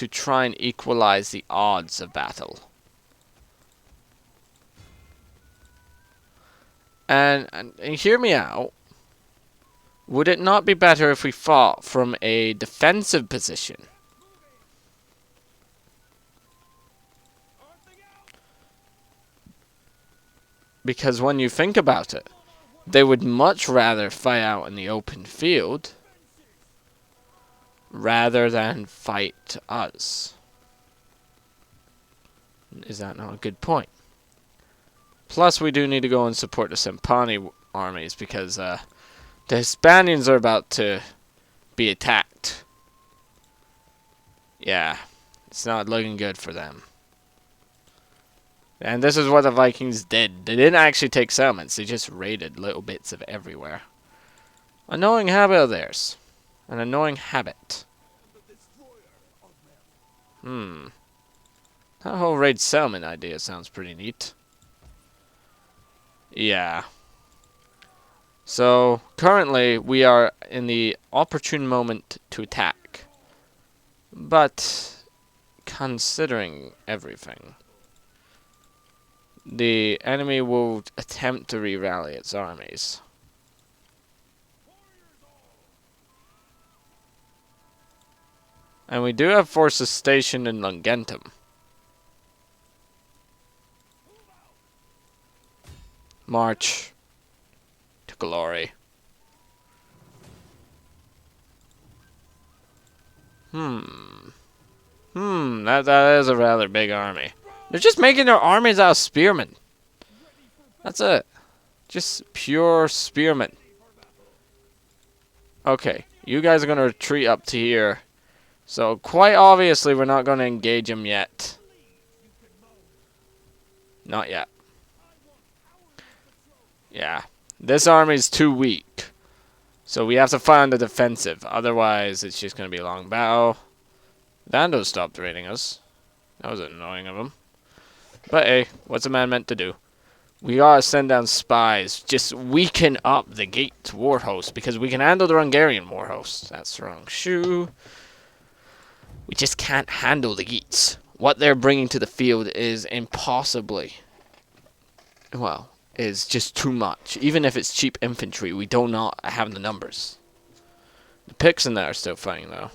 to try and equalize the odds of battle. And hear me out. Would it not be better if we fought from a defensive position? Because when you think about it, they would much rather fight out in the open field rather than fight us. Is that not a good point? Plus, we do need to go and support the Sempani armies because the Hispanians are about to be attacked. Yeah, it's not looking good for them. And this is what the Vikings did. They didn't actually take settlements. They just raided little bits of everywhere. Annoying habit of theirs. An annoying habit. That whole raid settlement idea sounds pretty neat. Yeah. So, currently, we are in the opportune moment to attack. But, considering everything, the enemy will attempt to re-rally its armies. And we do have forces stationed in Longentum. March to glory. That is a rather big army. They're just making their armies out of spearmen. That's it. Just pure spearmen. Okay, you guys are going to retreat up to here. So, quite obviously, we're not going to engage them yet. Not yet. Yeah. This army is too weak. So, we have to fight on the defensive. Otherwise, it's just going to be a long battle. Vandos stopped raiding us. That was annoying of them. But hey, what's a man meant to do? We gotta send down spies. Just weaken up the Gate war host. Because we can handle the Hungarian war host. That's the wrong shoe. We just can't handle the Geats. What they're bringing to the field is impossibly... well, is just too much. Even if it's cheap infantry, we do not have the numbers. The Picts in there are still fighting, though.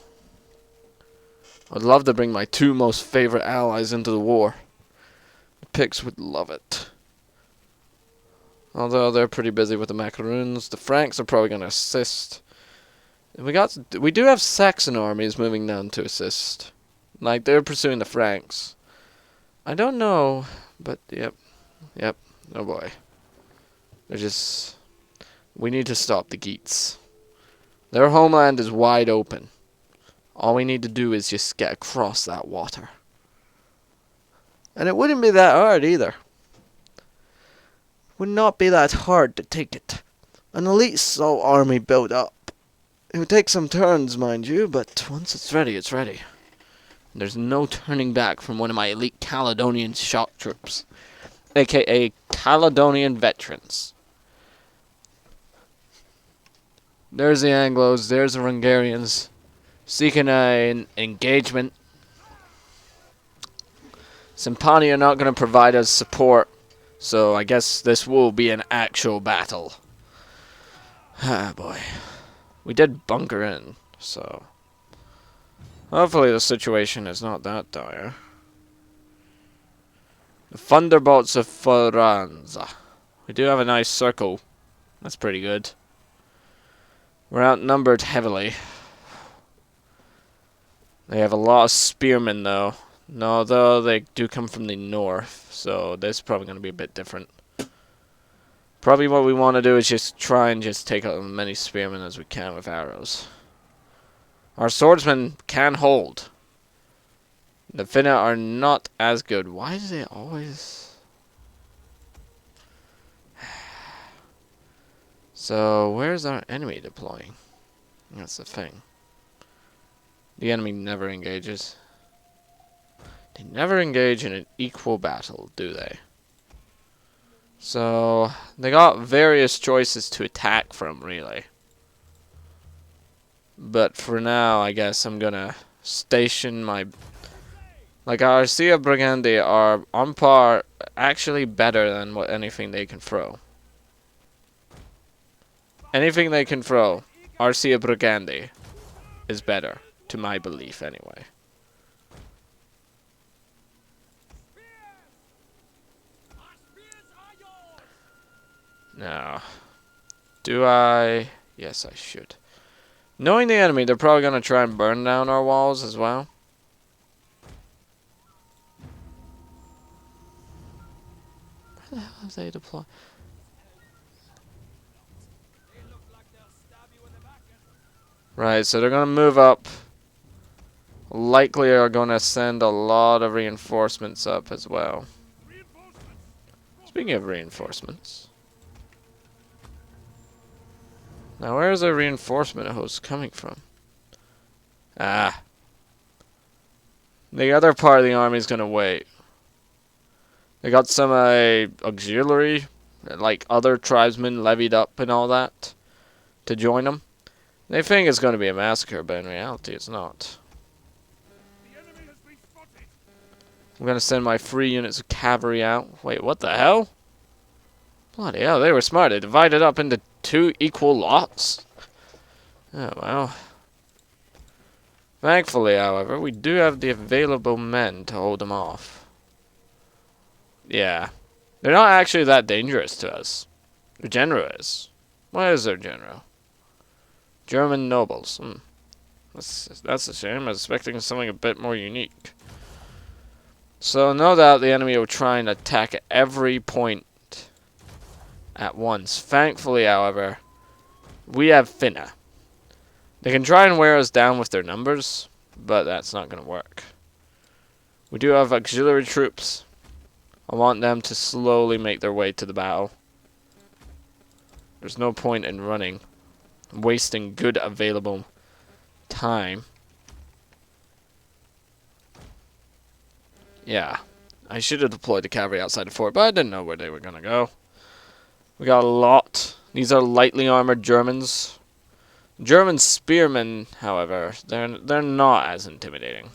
I'd love to bring my two most favorite allies into the war. The Picts would love it. Although they're pretty busy with the Macaroons. The Franks are probably going to assist. We do have Saxon armies moving down to assist. Like, they're pursuing the Franks. I don't know, but yep. Oh boy. They're just... we need to stop the Geats. Their homeland is wide open. All we need to do is just get across that water. And it wouldn't be that hard either. Would not be that hard to take it. An elite assault army built up. It would take some turns, mind you, but once it's ready, it's ready. There's no turning back from one of my elite Caledonian shock troops. AKA Caledonian veterans. There's the Anglos, there's the Hungarians. Seeking an engagement. Sempani are not going to provide us support. So I guess this will be an actual battle. Ah, boy. We did bunker in, so... hopefully the situation is not that dire. The Thunderbolts of Foranza. We do have a nice circle. That's pretty good. We're outnumbered heavily. They have a lot of spearmen, though. Although they do come from the north, so this is probably going to be a bit different. Probably what we want to do is just try and just take out as many spearmen as we can with arrows. Our swordsmen can hold. The Finna are not as good. Why do they always... so, where's our enemy deploying? That's the thing. The enemy never engages. They never engage in an equal battle, do they? So, they got various choices to attack from, really. But for now, I guess I'm gonna station my Like, our Sea Brigandi are on par, actually better than what anything they can throw. Anything they can throw, our Sea Brigandi is better, to my belief anyway. Now, do I? Yes, I should. Knowing the enemy, they're probably going to try and burn down our walls as well. Where the hell have they deployed? Right, so they're going to move up. Likely are going to send a lot of reinforcements up as well. Speaking of reinforcements. Now, where is our reinforcement host coming from? Ah. The other part of the army is going to wait. They got some auxiliary, like other tribesmen levied up and all that, to join them. They think it's going to be a massacre, but in reality it's not. I'm going to send my 3 units of cavalry out. Wait, what the hell? Bloody hell, they were smart. They divided up into 2 equal lots. Oh, well. Thankfully, however, we do have the available men to hold them off. Yeah. They're not actually that dangerous to us. Their general is. What is their general? German nobles. That's a shame. I was expecting something a bit more unique. So, no doubt the enemy will try and attack at every point at once. Thankfully, however, we have Finna. They can try and wear us down with their numbers, but that's not going to work. We do have auxiliary troops. I want them to slowly make their way to the battle. There's no point in running, wasting good available time. Yeah, I should have deployed the cavalry outside the fort, but I didn't know where they were going to go. We got a lot. These are lightly armored Germans. German spearmen, however, they're not as intimidating.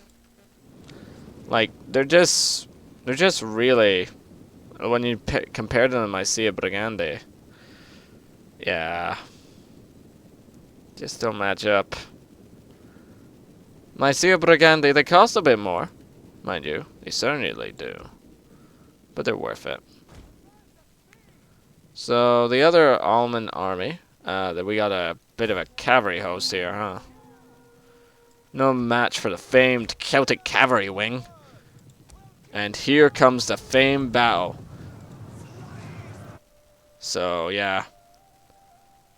Like, they're just really, when you compare them to my Sea Brigandi, yeah, just don't match up. My Sea Brigandi, they cost a bit more, mind you. They certainly do, but they're worth it. So the other Alman army, that we got a bit of a cavalry host here, huh? No match for the famed Celtic cavalry wing. And here comes the famed battle. So yeah,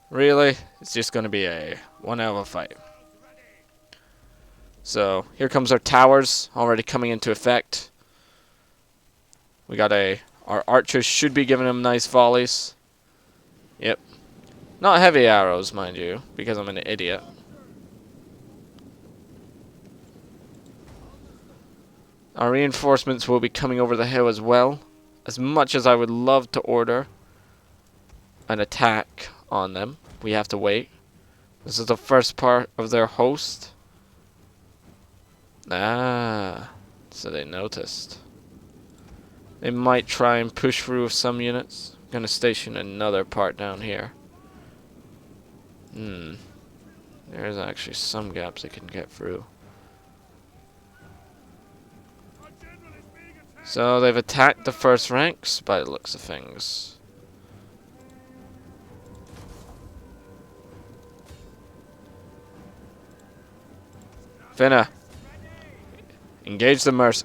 really, it's just going to be a one hell of a fight. So here comes our towers already coming into effect. We got our archers should be giving them nice volleys. Yep. Not heavy arrows, mind you, because I'm an idiot. Our reinforcements will be coming over the hill as well. As much as I would love to order an attack on them, we have to wait. This is the first part of their host. Ah, so they noticed. They might try and push through with some units. I'm gonna station another part down here. There's actually some gaps they can get through. So they've attacked the first ranks by the looks of things. Finna, engage the mercs.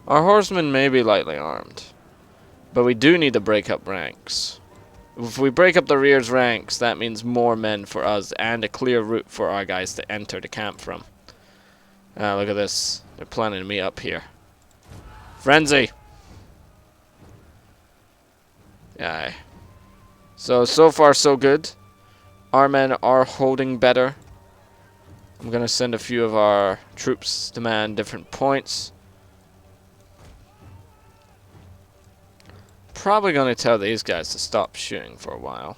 Our horsemen may be lightly armed, but we do need to break up ranks. If we break up the rear's ranks, that means more men for us and a clear route for our guys to enter the camp from. Look at this. They're planning to meet up here. Frenzy! Aye. So far so good. Our men are holding better. I'm gonna send a few of our troops to man different points. Probably gonna tell these guys to stop shooting for a while.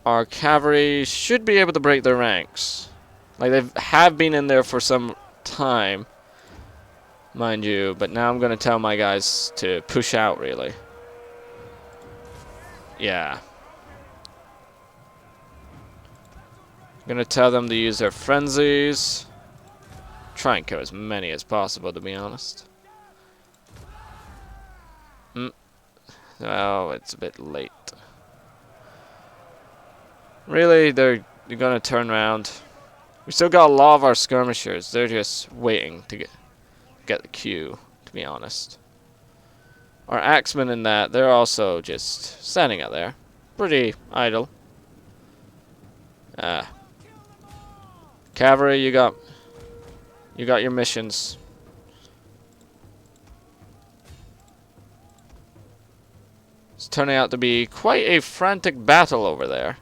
Our cavalry should be able to break their ranks. Like, they have been in there for some time, mind you, but now I'm going to tell my guys to push out, really. Yeah. I'm going to tell them to use their frenzies. Try and kill as many as possible, to be honest. Oh, it's a bit late. Really, they're going to turn around. We still got a lot of our skirmishers. They're just waiting to get the queue, to be honest. Our axemen in that, they're also just standing out there. Pretty idle. Cavalry, you got your missions. It's turning out to be quite a frantic battle over there.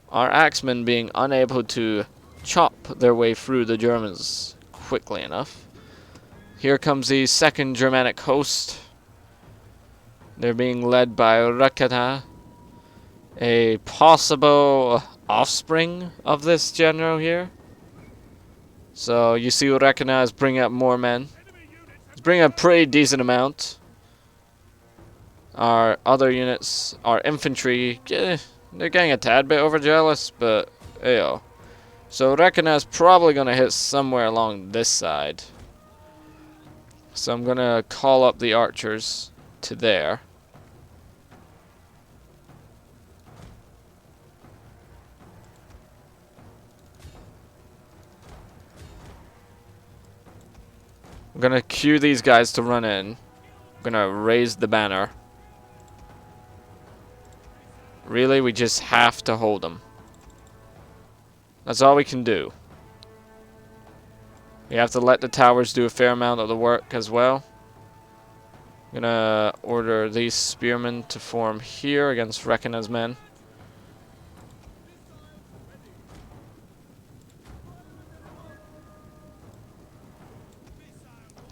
Our axemen being unable to chop their way through the Germans quickly enough. Here comes the second Germanic host. They're being led by Rakata, a possible offspring of this general here. So you see Rakata is bringing up more men. He's bringing a pretty decent amount. Our other units, our infantry, they're getting a tad bit overzealous, but eyo. So Rakata is probably going to hit somewhere along this side. So I'm going to call up the archers to there. I'm going to cue these guys to run in. I'm going to raise the banner. Really, we just have to hold them. That's all we can do. We have to let the towers do a fair amount of the work as well. I'm gonna order these spearmen to form here against Rekina's men.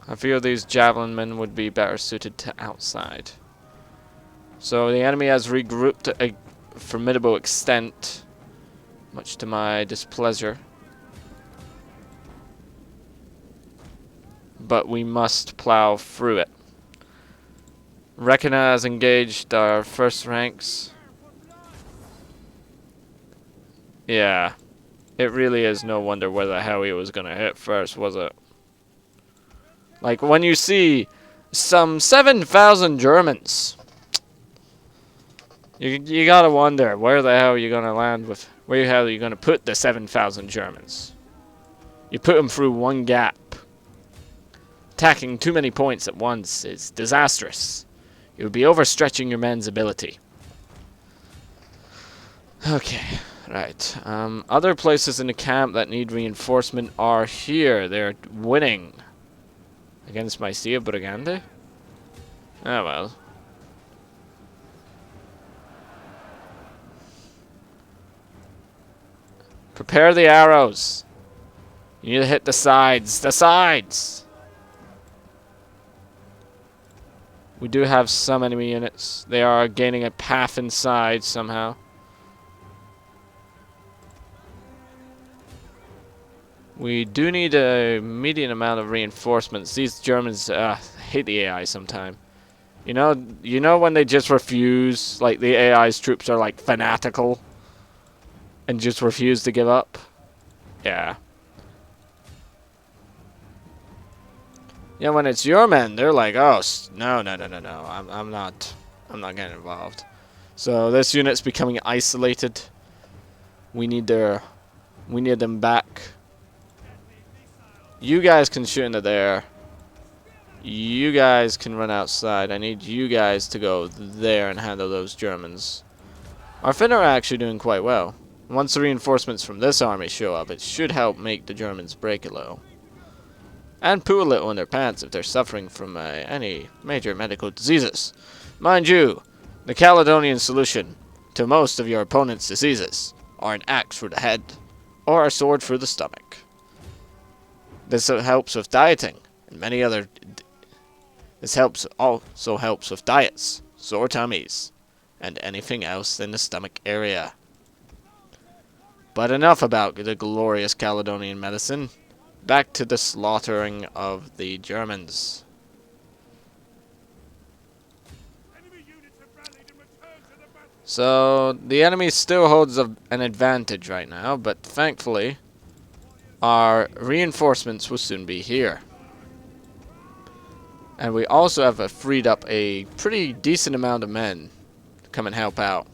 I feel these javelin men would be better suited to outside. So the enemy has regrouped to a formidable extent, much to my displeasure. But we must plow through it. Rekina has engaged our first ranks. Yeah, it really is no wonder where the hell he was gonna hit first, was it? Like, when you see some 7,000 Germans, you gotta wonder where the hell are you gonna land with, where the hell are you gonna put the 7,000 Germans? You put them through one gap. Attacking too many points at once is disastrous. You would be overstretching your men's ability. Okay, right. Other places in the camp that need reinforcement are here. They're winning against Mycia Brigande. Oh well. Prepare the arrows. You need to hit the sides. The sides! We do have some enemy units. They are gaining a path inside somehow. We do need a median amount of reinforcements. These Germans hate the AI sometime. You know when they just refuse, like the AI's troops are like fanatical and just refuse to give up? Yeah. Yeah, when it's your men, they're like, oh, no, I'm not getting involved. So this unit's becoming isolated. We need them back. You guys can shoot into there. You guys can run outside. I need you guys to go there and handle those Germans. Our Finner are actually doing quite well. Once the reinforcements from this army show up, it should help make the Germans break a little. And poo a little in their pants if they're suffering from any major medical diseases. Mind you, the Caledonian solution to most of your opponent's diseases are an axe through the head or a sword through the stomach. This helps with dieting and many other. This also helps with diets, sore tummies, and anything else in the stomach area. But enough about the glorious Caledonian medicine. Back to the slaughtering of the Germans. So, the enemy still holds an advantage right now, but thankfully, our reinforcements will soon be here. And we also have freed up a pretty decent amount of men to come and help out.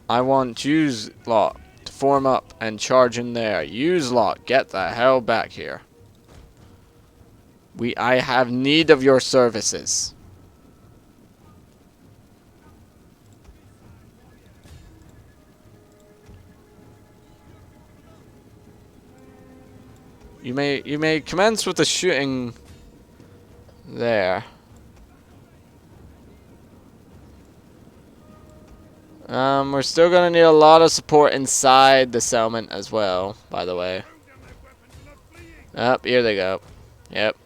I want yous lot to form up and charge in there. Yous lot, get the hell back here. I have need of your services. You may commence with the shooting there. We're still gonna need a lot of support inside the settlement as well, by the way. Up, here they go. Yep.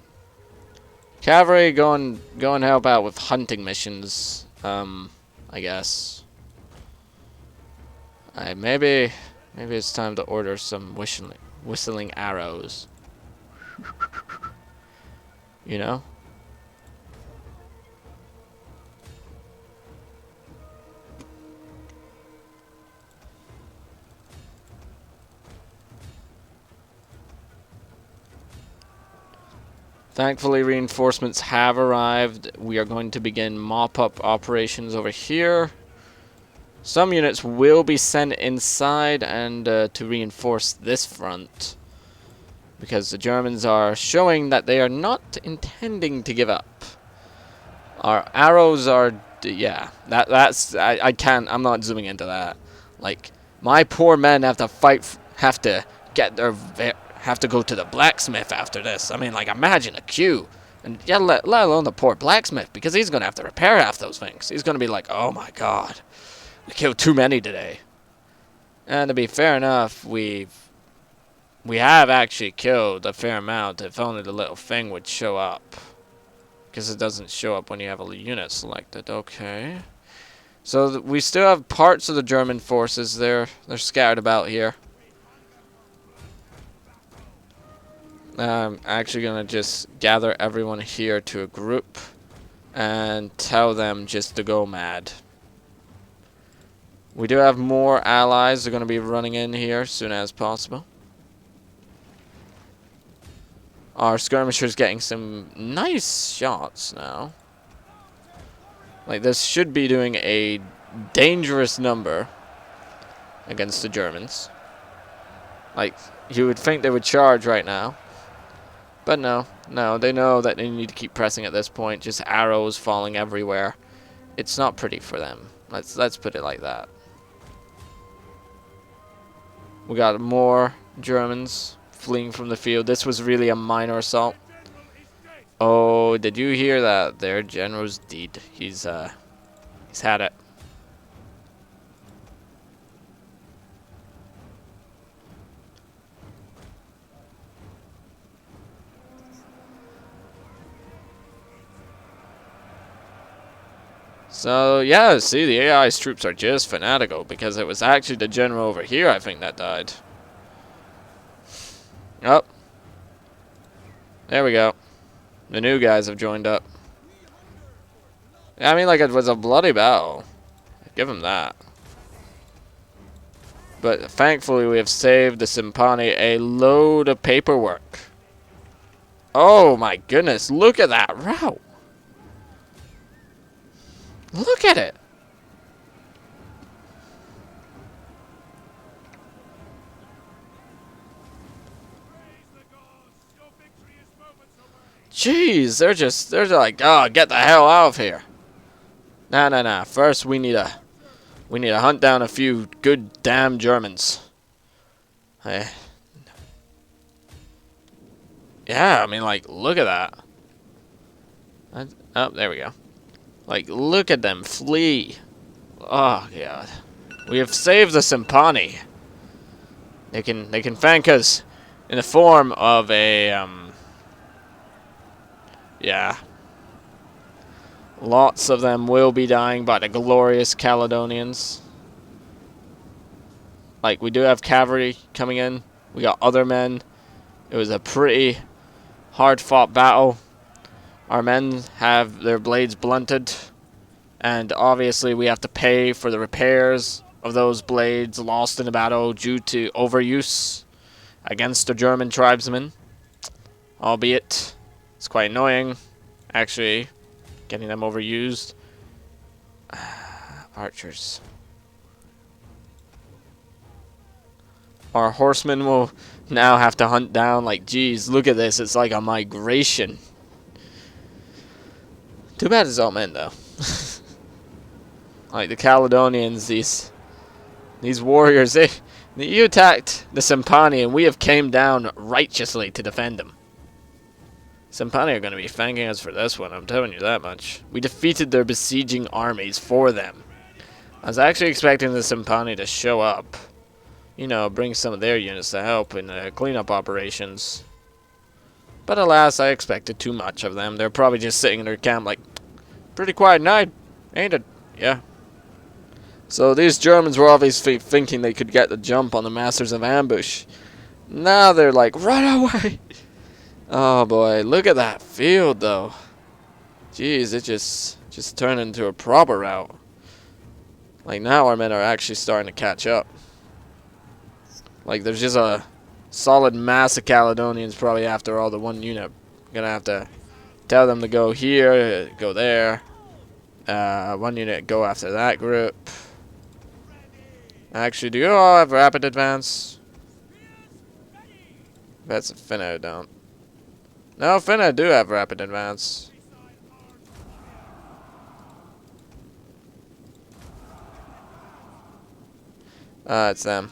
Cavalry go and help out with hunting missions. I guess. Maybe it's time to order some whistling arrows. You know? Thankfully, reinforcements have arrived. We are going to begin mop-up operations over here. Some units will be sent inside and to reinforce this front, because the Germans are showing that they are not intending to give up. Our arrows are, yeah, I can't, I'm not zooming into that. Like, my poor men have to fight, have to go to the blacksmith after this. I mean, like, imagine a queue. And yeah, let alone the poor blacksmith, because he's going to have to repair half those things. He's going to be like, oh my god, we killed too many today. And to be fair enough, we have actually killed a fair amount, if only the little thing would show up. Because it doesn't show up when you have a unit selected. Okay. So we still have parts of the German forces there. They're scattered about here. I'm actually going to just gather everyone here to a group and tell them just to go mad. We do have more allies. They're going to be running in here as soon as possible. Our skirmisher's getting some nice shots now. Like, this should be doing a dangerous number against the Germans. Like, you would think they would charge right now. But no, they know that they need to keep pressing at this point. Just arrows falling everywhere. It's not pretty for them. Let's put it like that. We got more Germans fleeing from the field. This was really a minor assault. Oh, did you hear that? Their general's dead. He's had it. So, yeah, see, the AI's troops are just fanatical, because it was actually the general over here, I think, that died. Oh. There we go. The new guys have joined up. I mean, like, it was a bloody battle. Give them that. But thankfully, we have saved the Simpani a load of paperwork. Oh, my goodness. Look at that route. Look at it. Jeez, they're like, oh, get the hell out of here. Nah. First, we need to hunt down a few good damn Germans. Yeah, I mean, like, look at that. Oh, there we go. Like, look at them flee. Oh god. We have saved the Simpani. They can thank us in the form of a yeah. Lots of them will be dying by the glorious Caledonians. Like, we do have cavalry coming in. We got other men. It was a pretty hard-fought battle. Our men have their blades blunted. And obviously we have to pay for the repairs of those blades lost in the battle due to overuse against the German tribesmen. Albeit, it's quite annoying, actually, getting them overused. Archers. Our horsemen will now have to hunt down, like, geez, look at this, it's like a migration. Too bad it's all men, though. Like, the Caledonians, these warriors, you attacked the Sempani, and we have came down righteously to defend them. Sempani are going to be thanking us for this one, I'm telling you that much. We defeated their besieging armies for them. I was actually expecting the Sempani to show up. You know, bring some of their units to help in the cleanup operations. But alas, I expected too much of them. They're probably just sitting in their camp like, pretty quiet night, ain't it? Yeah. So these Germans were obviously thinking they could get the jump on the Masters of Ambush. Now they're like, run away! Oh boy, look at that field though. Jeez, it just turned into a proper rout. Like, now our men are actually starting to catch up. Like, there's just a solid mass of Caledonians probably after all the one unit. I'm gonna have to tell them to go here, go there. One unit go after that group. Actually, do you all have rapid advance? That's a Finno don't. No, Finno do have rapid advance. It's them.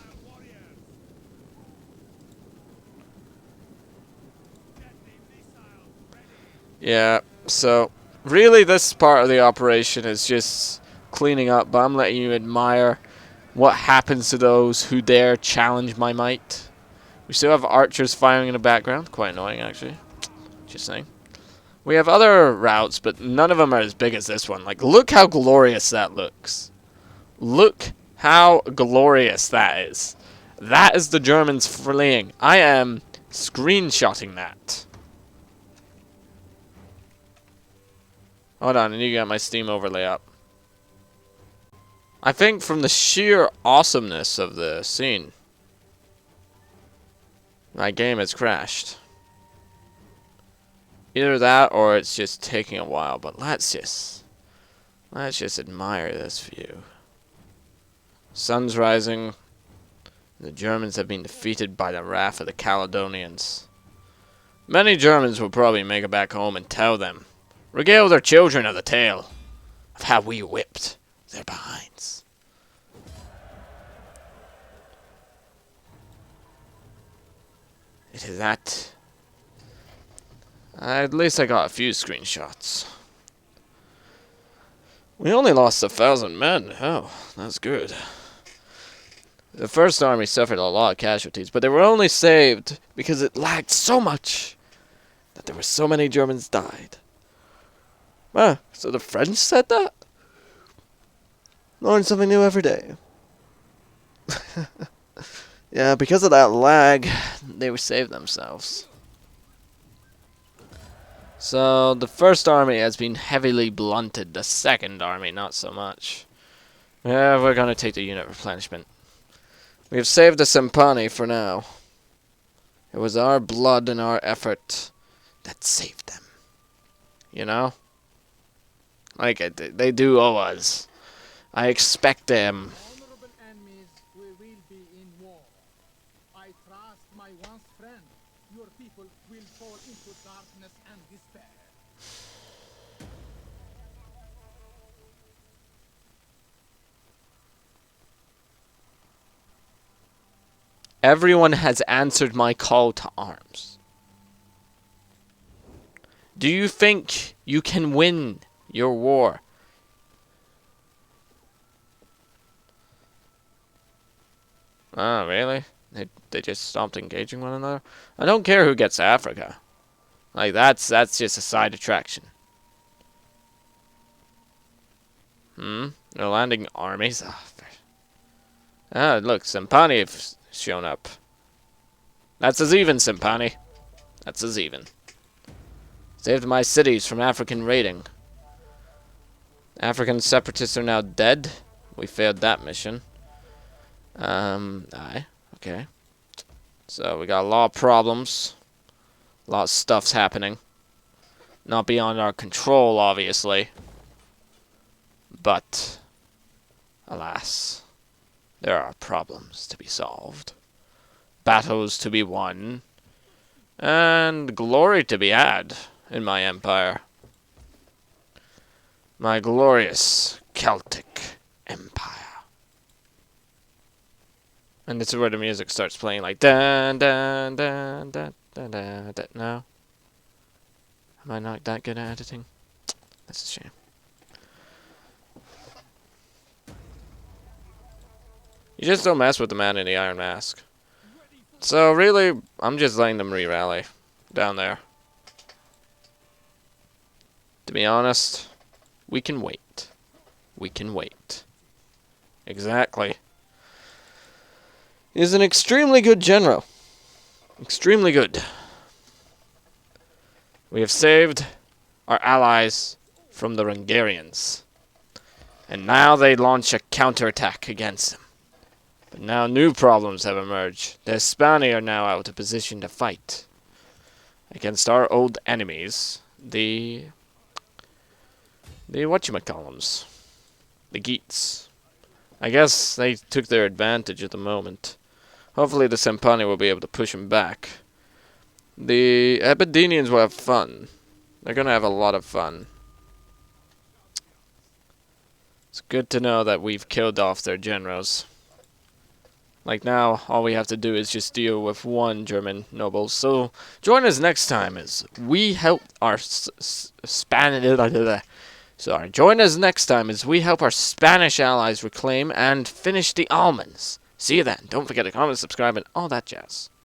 Yeah, so really this part of the operation is just cleaning up, but I'm letting you admire what happens to those who dare challenge my might. We still have archers firing in the background. Quite annoying, actually. Just saying. We have other routes, but none of them are as big as this one. Like, look how glorious that looks. Look how glorious that is. That is the Germans fleeing. I am screenshotting that. Hold on, I need to get my Steam overlay up. I think from the sheer awesomeness of the scene, my game has crashed. Either that or it's just taking a while, but let's just admire this view. Sun's rising. The Germans have been defeated by the wrath of the Caledonians. Many Germans will probably make it back home and tell them, regale their children of the tale of how we whipped their behinds. It is that. At least I got a few screenshots. We only lost 1,000 men. Oh, that's good. The first army suffered a lot of casualties, but they were only saved because it lagged so much that there were so many Germans died. Ah, so the French said that? Learn something new every day. Yeah, because of that lag, they would save themselves. So, the first army has been heavily blunted. The second army, not so much. Yeah, we're going to take the unit replenishment. We have saved the Sempani for now. It was our blood and our effort that saved them. You know? Like, they do owe us. I expect them. Honorable enemies, we will be in war. I trust my once friend. Your people will fall into darkness and despair. Everyone has answered my call to arms. Do you think you can win your war? Oh, really? They just stopped engaging one another? I don't care who gets Africa. Like, that's just a side attraction. They're landing armies. Look, Sempani have shown up. That's us even, Sempani. That's us even. Saved my cities from African raiding. African separatists are now dead. We failed that mission. Aye. Okay. So we got a lot of problems. A lot of stuff's happening. Not beyond our control, obviously. But, alas, there are problems to be solved. Battles to be won. And glory to be had in my empire. My glorious Celtic empire. And this is where the music starts playing, like dun dun dun dun dun dun dun. No? Am I not that good at editing? That's a shame. You just don't mess with the man in the iron mask. So really, I'm just letting them re-rally down there. To be honest, we can wait. We can wait. Exactly. He's an extremely good general. Extremely good. We have saved our allies from the Hungarians. And now they launch a counterattack against them. But now new problems have emerged. The Hispani are now out of position to fight against our old enemies, the whatchamacallums, the Geats. I guess they took their advantage at the moment. Hopefully the Sempani will be able to push them back. The Aberdenians will have fun. They're gonna have a lot of fun. It's good to know that we've killed off their generals. Like now, all we have to do is just deal with one German noble. So join us next time as we help our join us next time as we help our Spanish allies reclaim and finish the almonds. See you then. Don't forget to comment, subscribe, and all that jazz.